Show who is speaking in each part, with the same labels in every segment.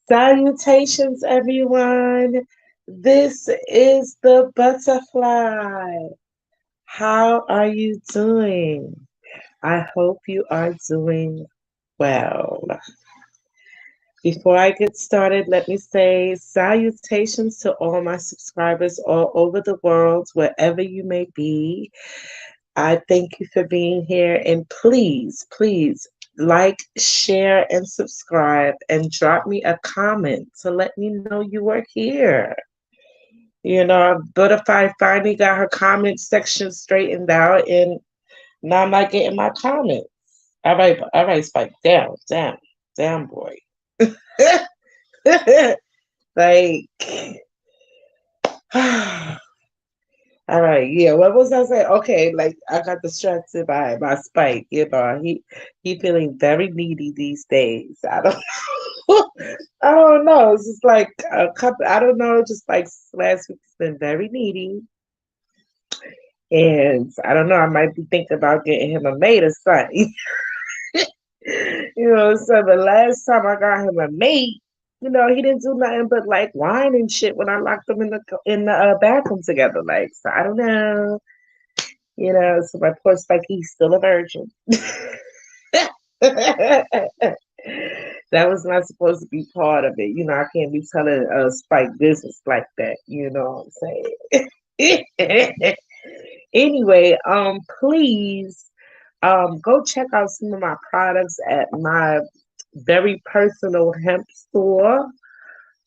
Speaker 1: Salutations, everyone. This is the butterfly. How are you doing? I hope you are doing well. Before I get started, let me say salutations to all my subscribers all over the world, wherever you may be. I thank you for being here, and please like, share, and subscribe, and drop me a comment to let me know you were here. Butterfly finally got her comment section straightened out, and now I'm not getting my comments. All right, Spike, down, boy. Like, all right, yeah. What was I saying? Okay, like I got distracted by Spike. He feeling very needy these days. I don't I don't know. It's just like a couple. I don't know. Just like last week's been very needy, and I don't know. I might be thinking about getting him a maid or something. So the last time I got him a mate, he didn't do nothing but like whine and shit when I locked them in the bathroom together. Like, so I don't know. So my poor Spike, he's still a virgin. That was not supposed to be part of it. I can't be telling Spike business like that. You know what I'm saying? Anyway, please go check out some of my products at my very personal hemp store.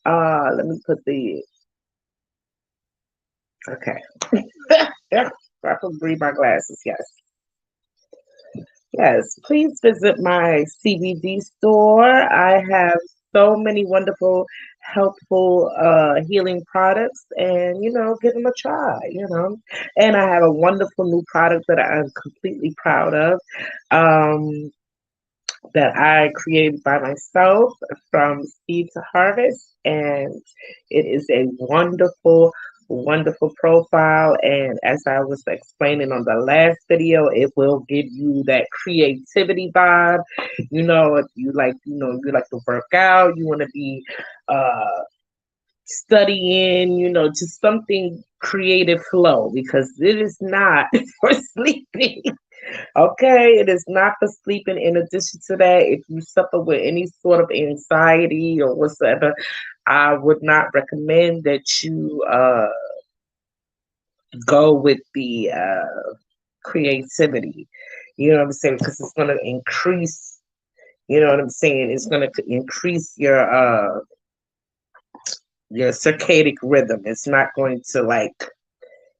Speaker 1: Let me put the okay. Yeah, I can read my glasses. Yes, please visit my CBD store. I have so many wonderful, helpful, healing products, and give them a try. And I have a wonderful new product that I'm completely proud of. Um, that I created by myself from seed to harvest. And it is a wonderful, wonderful profile. And as I was explaining on the last video, it will give you that creativity vibe. If you like to work out, you want to be uh studying, just something creative flow because it is not for sleeping. Okay, it is not for sleeping. In addition to that, if you suffer with any sort of anxiety or whatsoever, I would not recommend that you go with the creativity. You know what I'm saying? Because it's going to increase. You know what I'm saying? It's going to increase your circadian rhythm. It's not going to like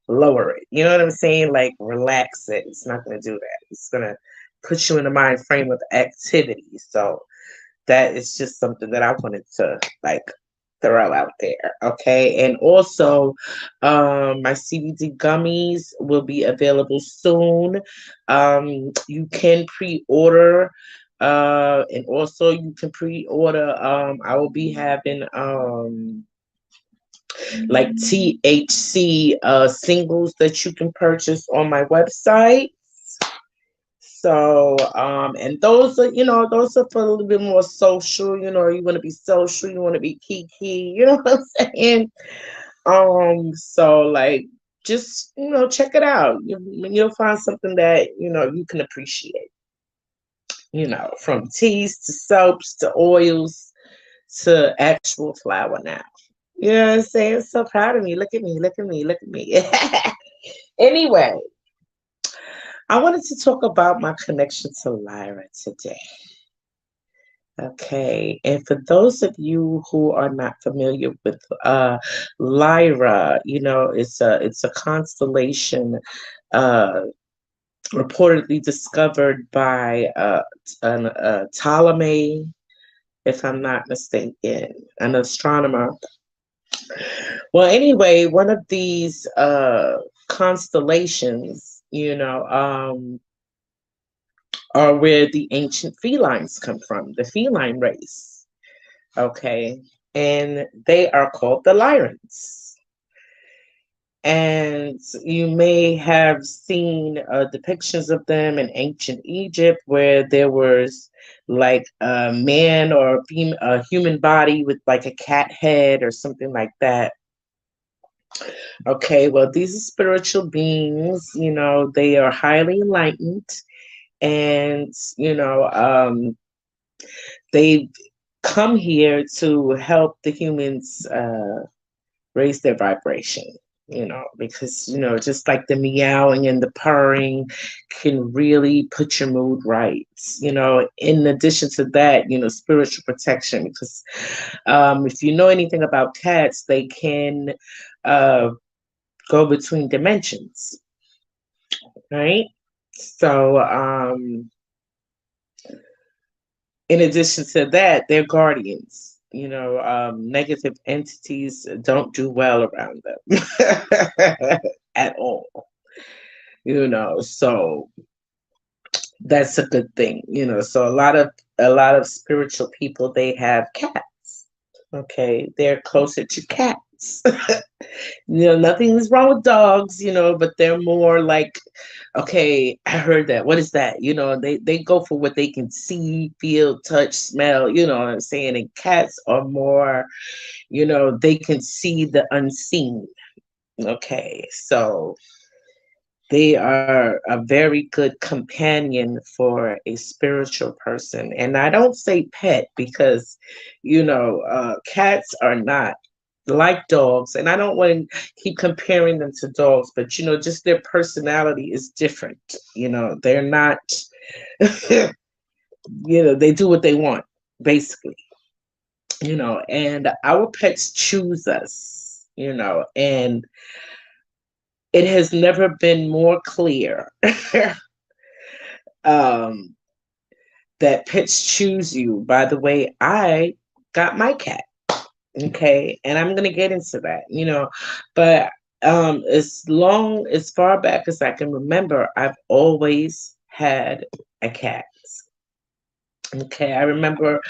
Speaker 1: lower it. You know what I'm saying? Like relax it. It's not going to do that. It's going to put you in the mind frame of activity. So that is just something that I wanted to like throw out there. Okay. And also, my CBD gummies will be available soon. You can pre-order. And also you can pre-order. I will be having like THC singles that you can purchase on my website. So, and those are for a little bit more social. You want to be social, you want to be kiki, you know what I'm saying? So like, just check it out. You'll find something that you can appreciate. From teas to soaps to oils to actual flour now. You know what I'm saying? So proud of me. Look at me. Look at me. Look at me. Anyway, I wanted to talk about my connection to Lyra today. Okay, and for those of you who are not familiar with Lyra, it's a constellation uh, reportedly discovered by Ptolemy, if I'm not mistaken, an astronomer. Well, anyway, one of these constellations, are where the ancient felines come from, the feline race. Okay. And they are called the lyrans. And you may have seen depictions of them in ancient Egypt where there was like a man or a human body with like a cat head or something like that. Okay, well, these are spiritual beings, they are highly enlightened, and, they come here to help the humans raise their vibration, because, just like the meowing and the purring can really put your mood right. In addition to that, spiritual protection, because if you know anything about cats, they can uh, go between dimensions, right? So, in addition to that, they're guardians. Negative entities don't do well around them at all. So that's a good thing. So a lot of spiritual people, they have cats. Okay, they're closer to cats. Nothing is wrong with dogs, but they're more like, okay, I heard that. What is that? They go for what they can see, feel, touch, smell, you know what I'm saying? And cats are more, they can see the unseen. Okay, so they are a very good companion for a spiritual person. And I don't say pet because, cats are not like dogs. And I don't want to keep comparing them to dogs, but, just their personality is different. They're not, they do what they want, basically, and our pets choose us, and it has never been more clear um, that pets choose you by the way I got my cat. Okay. And I'm going to get into that, but as far back as I can remember, I've always had a cat. Okay. I remember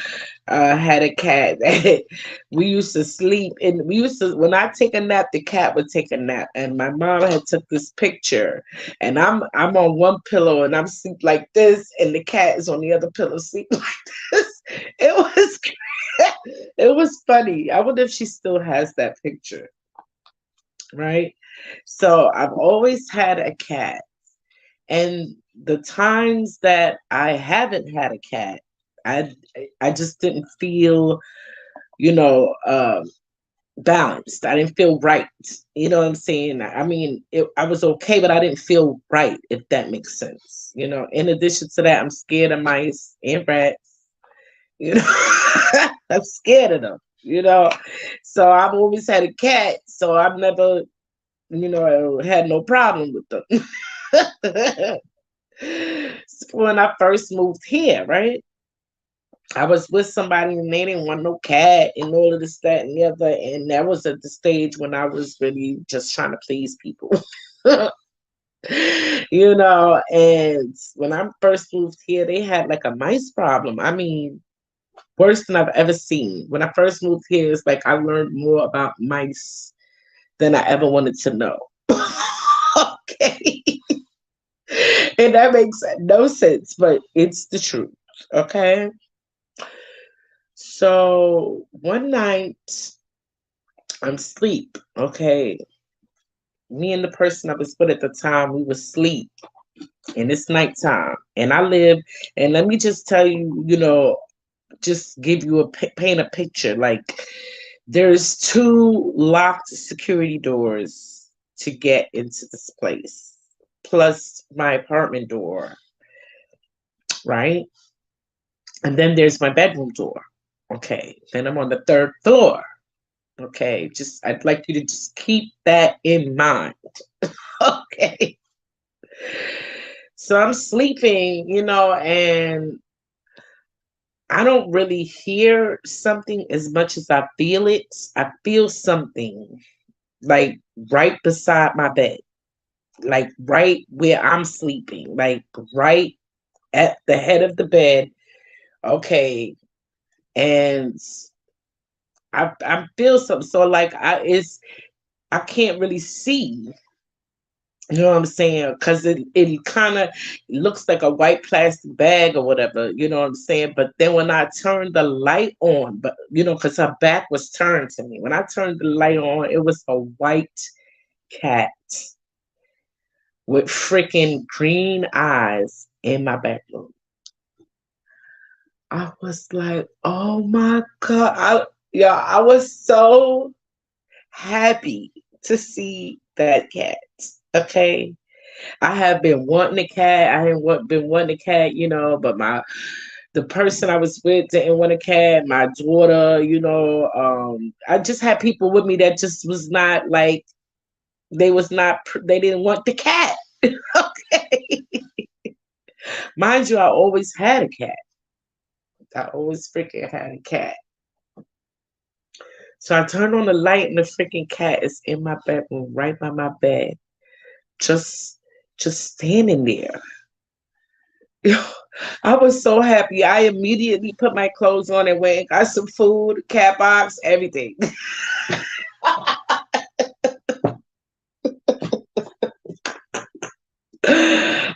Speaker 1: had a cat that we used to sleep and when I take a nap, the cat would take a nap. And my mom had took this picture and I'm on one pillow and I'm sleep like this and the cat is on the other pillow sleep like this. It was it was funny. I wonder if she still has that picture, right? So I've always had a cat. And the times that I haven't had a cat, I I just didn't feel, you know, balanced. I didn't feel right. You know what I'm saying? I mean, I was okay, but I didn't feel right, if that makes sense. In addition to that, I'm scared of mice and rats. You know, I'm scared of them. So I've always had a cat, so I've never, had no problem with them. When I first moved here, right? I was with somebody and they didn't want no cat and all of this, that, and the other. And that was at the stage when I was really just trying to please people. And when I first moved here, they had like a mice problem. I mean, worse than I've ever seen. When I first moved here, it's like I learned more about mice than I ever wanted to know. Okay. And that makes no sense, but it's the truth. Okay. So one night I'm asleep. Okay. Me and the person I was with at the time, we were asleep. And it's nighttime. And I live, and let me just tell you, just give you paint a picture. Like there's two locked security doors to get into this place, plus my apartment door, right? And then there's my bedroom door. Okay. Then I'm on the third floor. Okay. I'd like you to just keep that in mind. Okay. So I'm sleeping, and I don't really hear something as much as I feel it. I feel something like right beside my bed, like right where I'm sleeping, like right at the head of the bed. Okay. And I feel something. So like I I can't really see. You know what I'm saying? Because it kind of looks like a white plastic bag or whatever. You know what I'm saying? But then when I turned the light on, but because her back was turned to me. When I turned the light on, it was a white cat with freaking green eyes in my bedroom. I was like, oh my God. I was so happy to see that cat. Okay. I have been wanting a cat. I have been wanting a cat, but the person I was with didn't want a cat. My daughter, I just had people with me that just was not like they didn't want the cat. Okay. Mind you, I always had a cat. I always freaking had a cat. So I turned on the light and the freaking cat is in my bedroom, right by my bed, just standing there. I was so happy. I immediately put my clothes on and went and got some food, cat box, everything.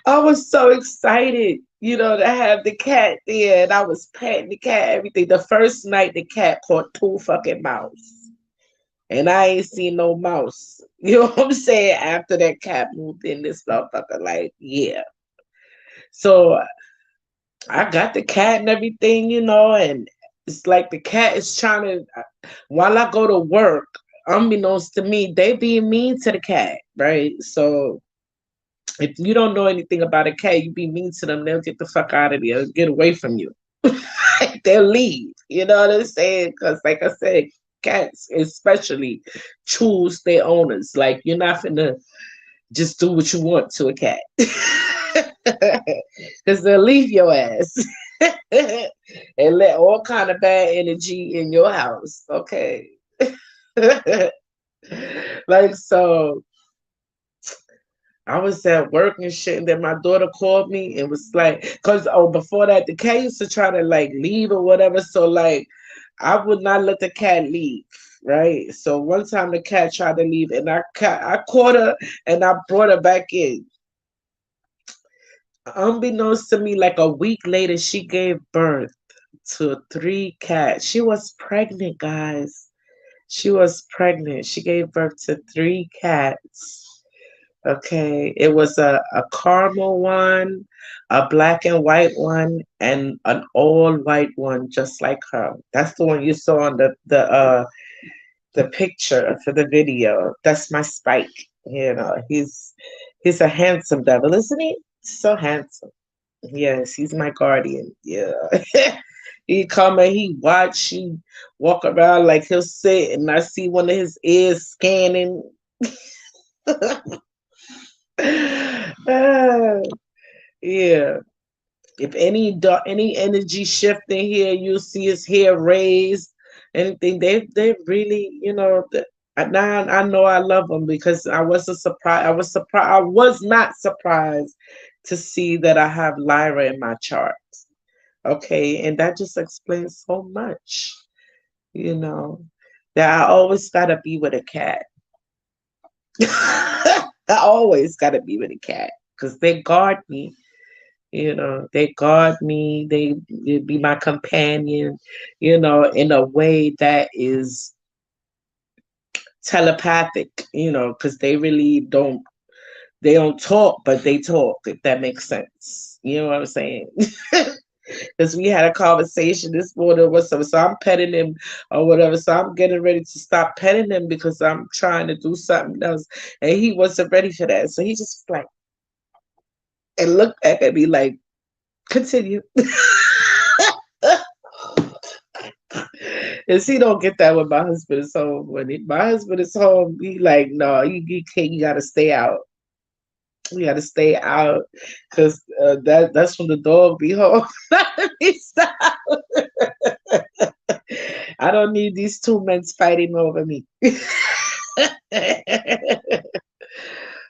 Speaker 1: I was so excited, to have the cat there. And I was petting the cat, everything. The first night, the cat caught two fucking mouse. And I ain't seen no mouse. You know what I'm saying? After that cat moved in, this motherfucker, like, yeah. So I got the cat and everything, and it's like the cat is trying to, while I go to work, unbeknownst to me, they being mean to the cat, right? So if you don't know anything about a cat, you be mean to them, they'll get the fuck out of there, get away from you. They'll leave. You know what I'm saying? Because, like I said, cats especially choose their owners. Like, you're not finna just do what you want to a cat. Because they'll leave your ass and let all kind of bad energy in your house. Okay. Like, so I was at work and shit, and then my daughter called me and was like, because before that, the cat used to try to like leave or whatever. So like, I would not let the cat leave, right? So one time the cat tried to leave, and I caught her and I brought her back in. Unbeknownst to me, like a week later, she gave birth to 3 cats. She was pregnant, guys. She was pregnant. She gave birth to 3 cats. Okay, it was a caramel one, a black and white one, and an all white one, just like her. That's the one you saw on the picture for the video. That's my Spike. He's a handsome devil, isn't he? So handsome. Yes, he's my guardian. Yeah. He come and he walk around like he'll sit and I see one of his ears scanning. Yeah. If any energy shift in here, you'll see his hair raised. Anything they really, now I know I love them because I wasn't surprised. I was surprised. I was not surprised to see that I have Lyra in my chart. Okay, and that just explains so much, that I always gotta be with a cat. I always gotta be with a cat because they guard me. They guard me. They be my companion. In a way that is telepathic. Because they really don't. They don't talk, but they talk. If that makes sense. You know what I'm saying? Because we had a conversation this morning or whatever. So I'm petting him or whatever. So I'm getting ready to stop petting him because I'm trying to do something else. And he wasn't ready for that. So he just like, and looked back at me like, continue. And she don't get that when my husband is home. My husband is home, he like, no, you can't, you gotta stay out. You gotta stay out because that's when the dog be home. Stop. I don't need these 2 men fighting over me.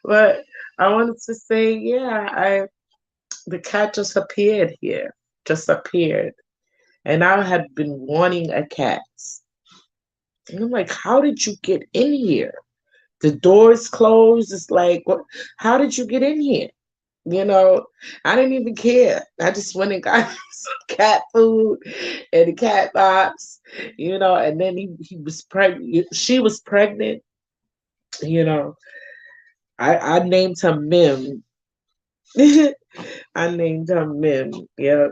Speaker 1: But I wanted to say, yeah, the cat just appeared here, just appeared, and I had been wanting a cat. And I'm like, how did you get in here? The doors closed. It's like, what? How did you get in here? You know, I didn't even care. I just went and got some cat food and the cat box, and then he was pregnant. She was pregnant, you know. I named her Mim. I named her Mim. Yeah.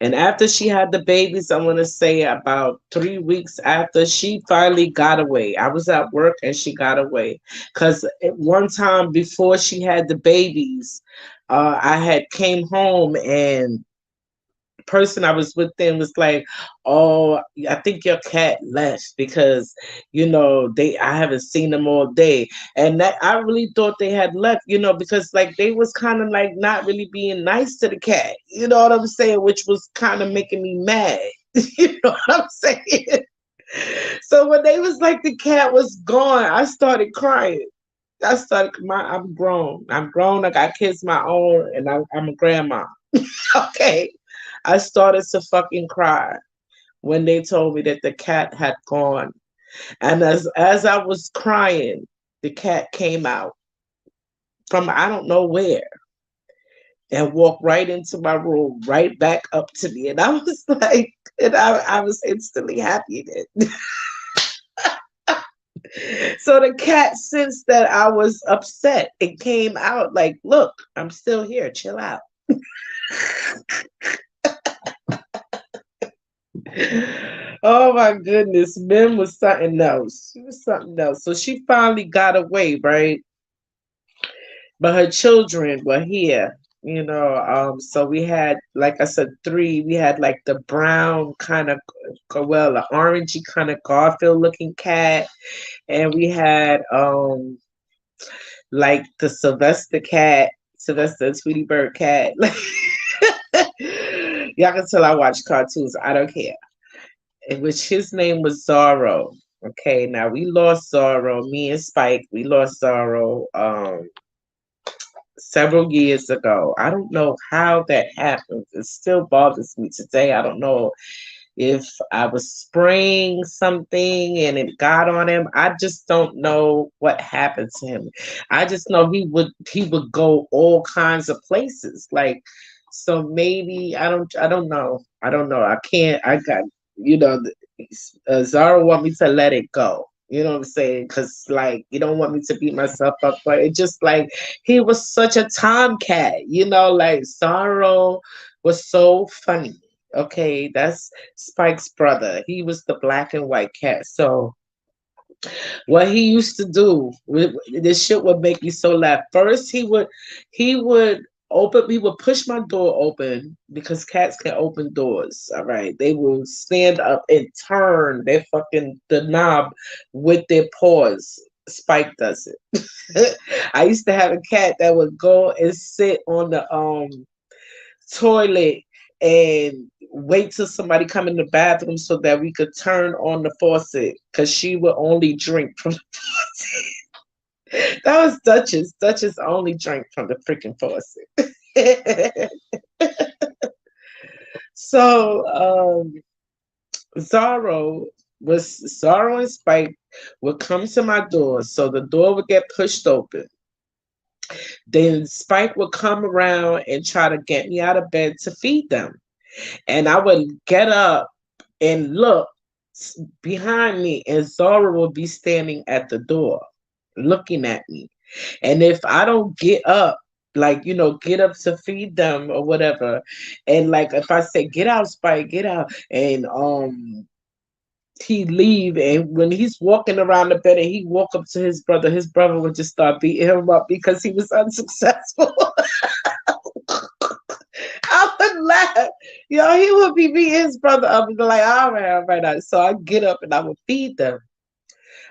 Speaker 1: And after she had the babies, I want to say about 3 weeks after, she finally got away. I was at work and she got away. Because at one time before she had the babies, I had came home and person I was with then was like, "Oh, I think your cat left because they I haven't seen them all day." And that I really thought they had left, because like they was kind of like not really being nice to the cat. You know what I'm saying? Which was kind of making me mad. You know what I'm saying? So when they was like the cat was gone, I started crying. I'm grown. I'm grown. I got kids my own, and I'm a grandma. Okay. I started to fucking cry when they told me that the cat had gone. And as I was crying, the cat came out from I don't know where and walked right into my room, right back up to me. And I was like, and I was instantly happy then. So the cat sensed that I was upset and came out like, look, I'm still here. Chill out. Oh my goodness, Mim was something else. She was something else. So she finally got away, right? But her children were here, So we had, like I said, three. We had like the brown kind of, well, the orangey kind of Garfield looking cat, and we had like the Sylvester cat, Sylvester and Tweety Bird cat. Y'all can tell I watch cartoons. I don't care. In which his name was Zorro. Okay, now we lost Zorro. Me and Spike, we lost Zorro several years ago. I don't know how that happened. It still bothers me today. I don't know if I was spraying something and it got on him. I just don't know what happened to him. I just know he would go all kinds of places. Like, so maybe I don't know. I don't know. I can't. I got you know. Zara want me to let it go. You know what I'm saying? Because like you don't want me to beat myself up, but it just like he was such a tomcat. Like Zorro was so funny. Okay, that's Spike's brother. He was the black and white cat. So what he used to do, this shit would make me so laugh. First, he would push my door open because cats can open doors. All right, they will stand up and turn the knob with their paws. Spike does it. I used to have a cat that would go and sit on the toilet and wait till somebody come in the bathroom so that we could turn on the faucet because she would only drink from the faucet. That was Duchess. Duchess only drank from the freaking faucet. So Zorro and Spike would come to my door, so the door would get pushed open. Then Spike would come around and try to get me out of bed to feed them. And I would get up and look behind me, and Zora would be standing at the door looking at me. And if I don't get up, like, get up to feed them or whatever, and like if I say, get out, Spike, get out, and he leave, and when he's walking around the bed and he walk up to his brother would just start beating him up because he was unsuccessful. I would laugh. He would be beating his brother up and be like, all right, all right. So I get up and I would feed them.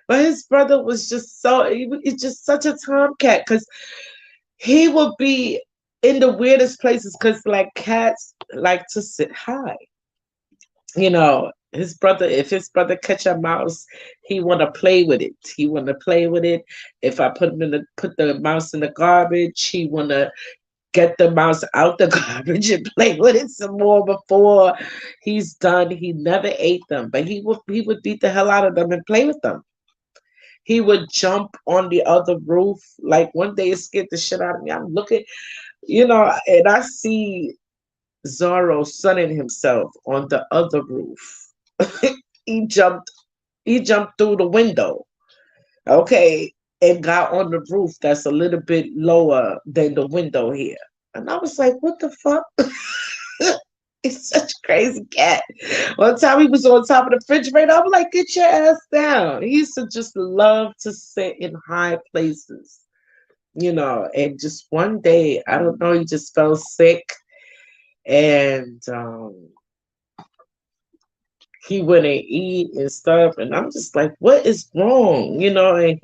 Speaker 1: But his brother was just it's just such a tomcat because he would be in the weirdest places because like cats like to sit high. If his brother catch a mouse, he want to play with it. He want to play with it. If I put the mouse in the garbage, he want to get the mouse out the garbage and play with it some more before he's done. He never ate them, but he would beat the hell out of them and play with them. he would jump on the other roof. Like one day it scared the shit out of me. I'm looking, and I see Zorro sunning himself on the other roof. he jumped he jumped through the window, okay, and got on the roof that's a little bit lower than the window here. And I was like, what the fuck? It's such a crazy cat. One time he was on top of the refrigerator. I'm like, get your ass down. He used to just love to sit in high places, and just one day, I don't know, he just fell sick and he wouldn't eat and stuff. And I'm just like, what is wrong? And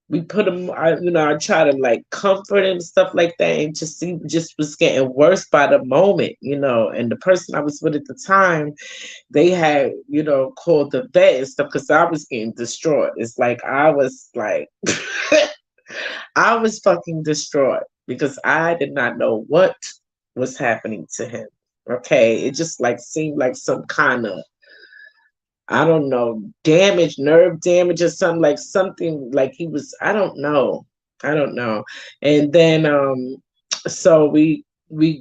Speaker 1: we put him, I try to like comfort him and stuff like that. And just he just was getting worse by the moment, and the person I was with at the time, they had, called the vet and stuff because I was getting destroyed. It's like I was like I was fucking distraught because I did not know what was happening to him. Okay. It just like seemed like some kind of, I don't know, damage, nerve damage or something like he was, I don't know. I don't know. And then so we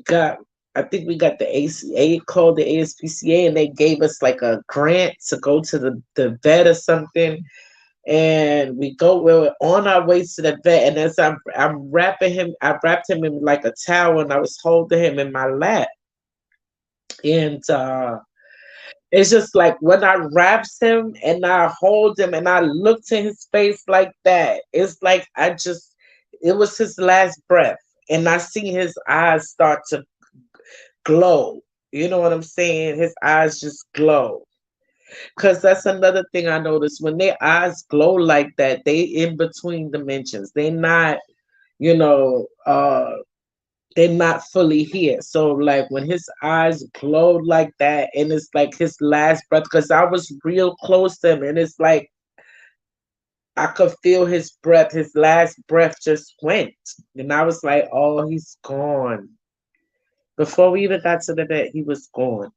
Speaker 1: got, I think we got the ACA, called the ASPCA, and they gave us like a grant to go to the vet or something. And we were on our way to the vet, and as I'm wrapping him, I wrapped him in like a towel, and I was holding him in my lap. And it's just like when I wraps him and I hold him and I look to his face like that, it's like it was his last breath. And I see his eyes start to glow. You know what I'm saying? His eyes just glow. Because that's another thing I noticed. When their eyes glow like that, they in between dimensions. You know, uh, they're not fully here. So like when his eyes glowed like that, and it's like his last breath, because I was real close to him, and it's like I could feel his breath, his last breath just went. And I was like, oh, he's gone. Before we even got to the vet, he was gone.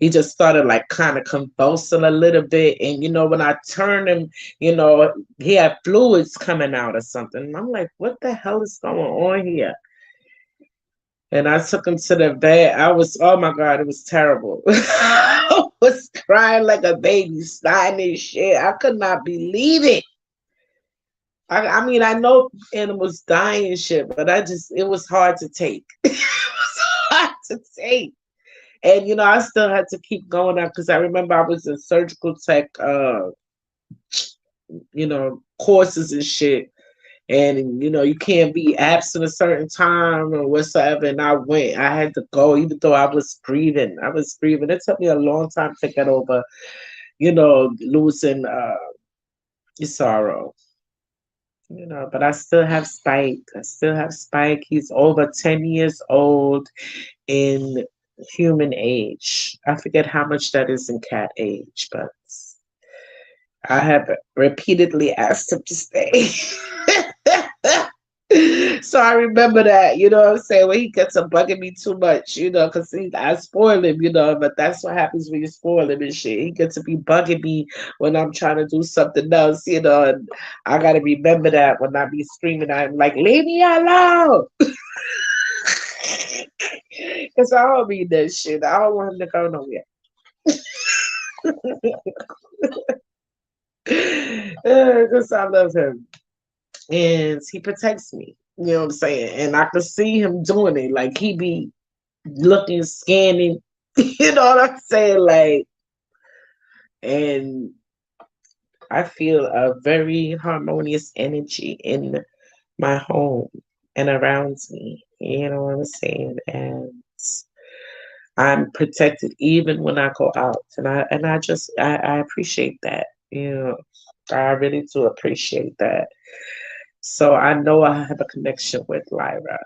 Speaker 1: He just started like kind of convulsing a little bit. And when I turned him, he had fluids coming out or something. And I'm like, what the hell is going on here? And I took him to the vet. Oh my God, it was terrible. I was crying like a baby, snotting and shit. I could not believe it. I mean, I know animals dying and shit, but it was hard to take. It was hard to take. And I still had to keep going up because I remember I was in surgical tech, courses and shit. And you can't be absent a certain time or whatsoever. And I had to go, even though I was grieving. It took me a long time to get over, losing your sorrow. But I still have Spike. He's over 10 years old in human age. I forget how much that is in cat age, but I have repeatedly asked him to stay. So I remember that, what I'm saying, when he gets a bugging me too much, because I spoil him, but that's what happens when you spoil him and shit. He gets to be bugging me when I'm trying to do something else, and I got to remember that when I be screaming, I'm like, leave me alone. Because I don't mean that shit. I don't want him to go nowhere. Because I love him. And he protects me. You know what I'm saying? And I could see him doing it. Like he be looking, scanning. You know what I'm saying? Like, and I feel a very harmonious energy in my home and around me. You know what I'm saying? And I'm protected even when I go out. And I appreciate that. I really do appreciate that. So I know I have a connection with Lyra,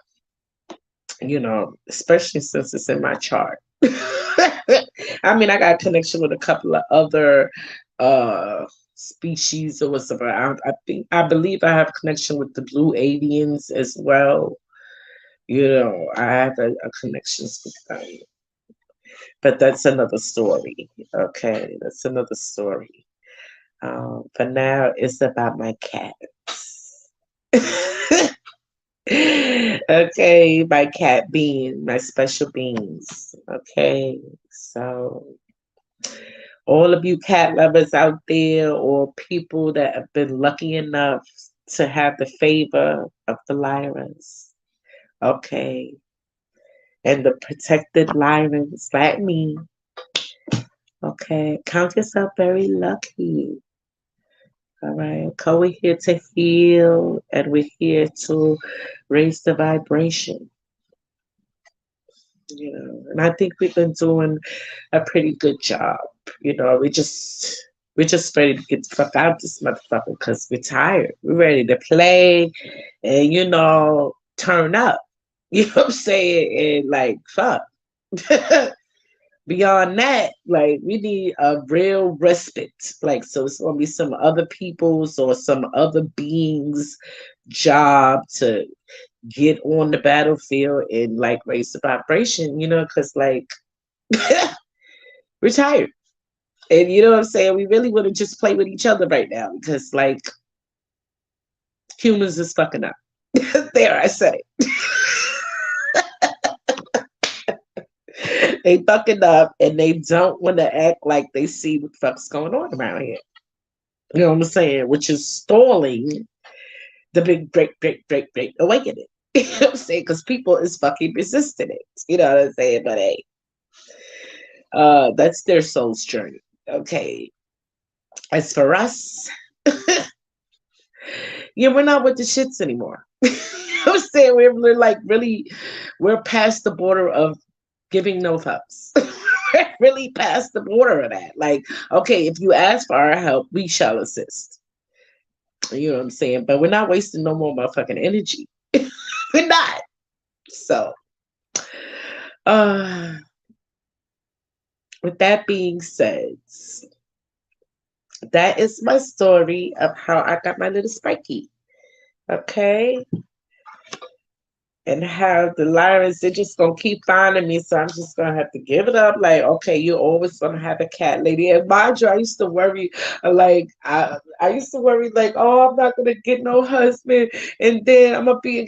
Speaker 1: especially since it's in my chart. I mean, I got a connection with a couple of other species or whatever. I believe I have a connection with the blue avians as well. I have a connection with them. But that's another story. Okay, that's another story. For now, it's about my cats. Okay, my cat being my special beings. Okay, so all of you cat lovers out there, or people that have been lucky enough to have the favor of the Lyras, okay, and the protected Lyrans like me, okay, count yourself very lucky. All right, because we're here to heal and we're here to raise the vibration, and I think we've been doing a pretty good job. We're just ready to get the fuck out this motherfucker because we're tired. We're ready to play and turn up. You know what I'm saying? And like fuck. Beyond that, like we need a real respite. Like so it's gonna be some other people's or some other beings' job to get on the battlefield and like raise the vibration, because like we're tired. And you know what I'm saying? We really want to just play with each other right now because like humans is fucking up. There, I said it. They fucking up and they don't want to act like they see what the fuck's going on around here. You know what I'm saying? Which is stalling the big break awakening. You know what I'm saying? Because people is fucking resisting it. You know what I'm saying? But hey, that's their soul's journey. Okay. As for us, yeah, we're not with the shits anymore. You know what I'm saying? We're like really, we're past the border of giving no fucks. We're really past the border of that. Like, okay, if you ask for our help, we shall assist. You know what I'm saying? But we're not wasting no more motherfucking energy. We're not. So, uh, with that being said, that is my story of how I got my little spiky. Okay. And how the lions, they're just gonna keep finding me, so I'm just gonna have to give it up. Like, okay, you're always gonna have a cat lady. And mind you, I used to worry, like, I used to worry, like, oh, I'm not gonna get no husband, and then I'm gonna be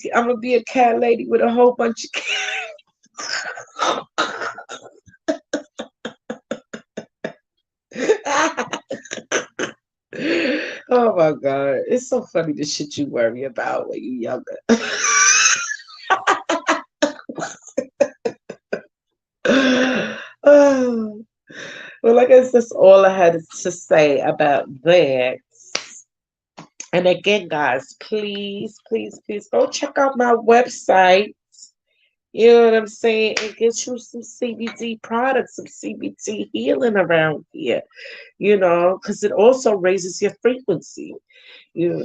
Speaker 1: a cat lady with a whole bunch of cats. Oh my god, it's so funny the shit you worry about when you're younger. Oh. Well, I guess that's all I had to say about that. And again, guys, please, please, please go check out my website. You know what I'm saying? And get you some CBD products, some CBD healing around here, because it also raises your frequency. You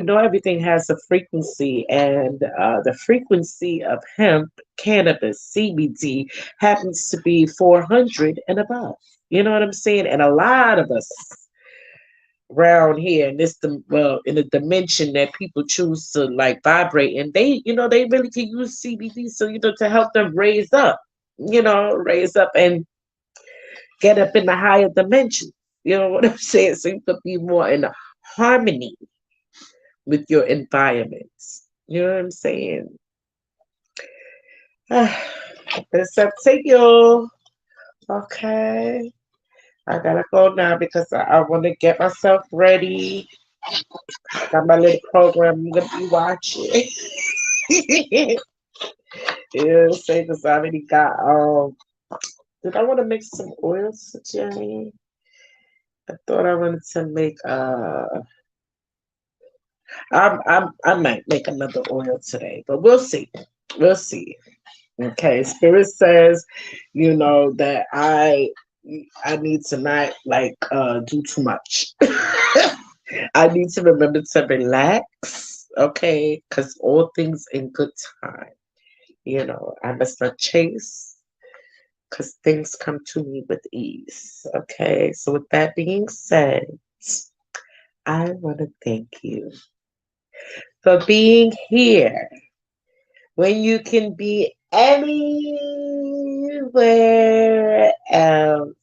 Speaker 1: know, everything has a frequency, and the frequency of hemp, cannabis, CBD happens to be 400 and above. You know what I'm saying? And a lot of us around here in in the dimension that people choose to like vibrate, and they really can use CBD, so to help them raise up and get up in the higher dimension. You know what I'm saying? So you could be more in harmony with your environments. You know what I'm saying? It's up to you. Okay. I gotta go now because I want to get myself ready. I got my little program I'm gonna be watching. Yeah, say because I already got did I want to make some oils today? I thought I wanted to make I might make another oil today, but we'll see. We'll see. Okay, Spirit says, that I need to not like do too much. I need to remember to relax, okay? Because all things in good time. I must not chase because things come to me with ease. Okay, so with that being said, I want to thank you for being here when you can be anywhere else.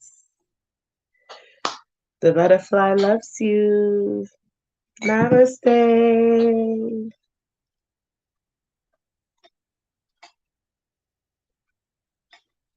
Speaker 1: The butterfly loves you. Namaste.